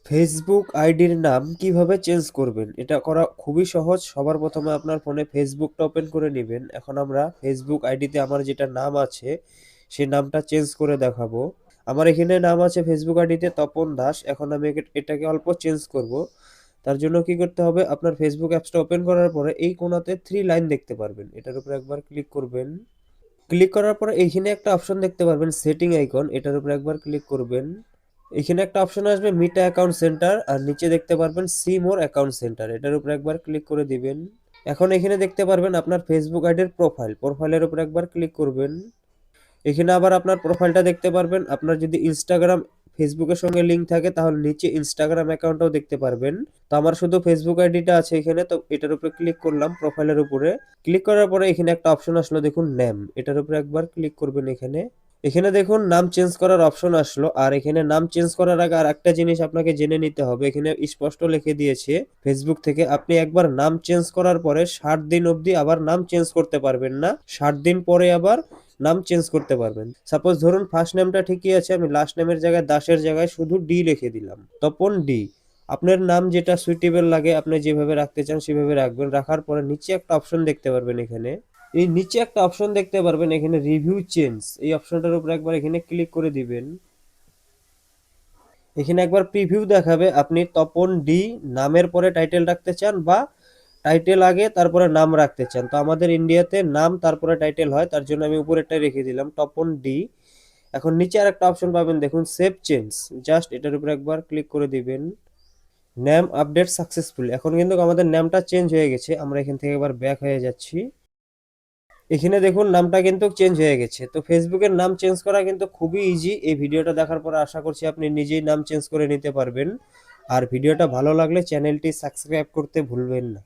Facebook আইডির নাম কিভাবে চেঞ্জ করবেন? এটা করা খুবই সহজ। সবার প্রথমে আপনার ফোনে ফেসবুকটা ওপেন করে নিবেন। এখন আমরা ফেসবুক আইডিতে আমার যেটা নাম আছে, সেই নামটা চেঞ্জ করে দেখাবো। আমার এখানে নাম আছে ফেসবুক আইডিতে তপন দাস। এখন আমি এটাকে অল্প চেঞ্জ করব। তার জন্য কি করতে হবে? আপনার ফেসবুক অ্যাপসটা ওপেন করার পরে এই কোণাতে 3 লাইন দেখতে পারবেন। এটার উপরে একবার ক্লিক করবেন। ক্লিক করার পরে এইখানে একটা অপশন দেখতে পারবেন সেটিং আইকন, এটার উপরে একবার ক্লিক করবেন। এখানে একটা অপশন আসবে মিটা অ্যাকাউন্ট সেন্টার, আর নিচে দেখতে পারবেন সি মোর অ্যাকাউন্ট সেন্টার, এটার উপরে একবার ক্লিক করে দিবেন। এখন এখানে দেখতে পারবেন আপনার ফেসবুক আইডির প্রোফাইলের উপর একবার ক্লিক করবেন। এখানে আবার আপনার প্রোফাইলটা দেখতে পারবেন। আপনার যদি ইনস্টাগ্রাম ফেসবুকের সঙ্গে লিঙ্ক থাকে তাহলে নিচে ইনস্টাগ্রাম অ্যাকাউন্টটাও দেখতে পারবেন। তো আমার শুধু ফেসবুক আইডিটা আছে এখানে, তো এটার উপরে ক্লিক করলাম প্রোফাইলের উপরে। ক্লিক করার পরে এখানে একটা অপশন আসলো দেখুন নেম, এটার উপরে একবার ক্লিক করবেন। এখানে এখানে দেখুন নাম চেঞ্জ করার অপশন আসলো। আর এখানে নাম চেঞ্জ করার আগে আর একটা জিনিস আপনাকে জেনে নিতে হবে। এখানে স্পষ্ট লিখে দিয়েছে ফেসবুক থেকে আপনি একবার নাম চেঞ্জ করার পরে 60 দিন অবধি আবার নাম চেঞ্জ করতে পারবেন না। 60 দিন পরে আবার নাম চেঞ্জ করতে পারবেন। সাপোজ ধরুন ফার্স্ট নেমটা ঠিকই আছে, আমি লাস্ট নেমের জায়গায় দাসের জায়গায় শুধু ডি লিখে দিলাম, তপন ডি। আপনার নাম যেটা সুইটেবল লাগে আপনি যেভাবে রাখতে চান সেভাবে রাখবেন। রাখার পরে নিচে একটা অপশন দেখতে পারবেন। এখানে এই নিচে একটা অপশন দেখতে পারবেন এখানে রিভিউ চেঞ্জ, এই অপশনটার উপর একবার এখানে ক্লিক করে দিবেন। এখানে একবার প্রিভিউ দেখাবে আপনি তপন ডি নামের পরে টাইটেল রাখতে চান বা টাইটেল আগে তারপরে নাম রাখতে চান। তো আমাদের ইন্ডিয়াতে নাম তারপরে টাইটেল হয়, তার জন্য আমি উপরেরটাই রেখে দিলাম তপন ডি। এখন নিচে আর একটা অপশন পাবেন দেখুন সেভ চেঞ্জ, জাস্ট এটার উপর একবার ক্লিক করে দিবেন। Name update successful. এখন কিন্তু আমাদের নামটা চেঞ্জ হয়ে গেছে। আমরা এখান থেকে এবার ব্যাক হয়ে যাচ্ছি। এখানে দেখুন নামটা কিন্তু চেঞ্জ হয়ে গেছে। তো ফেসবুকের নাম চেঞ্জ করা কিন্তু খুবই ইজি। এই ভিডিওটা দেখার পর আশা করছি আপনি নিজেই নাম চেঞ্জ করে নিতে পারবেন। আর ভিডিওটা ভালো লাগলে চ্যানেলটি সাবস্ক্রাইব করতে ভুলবেন না।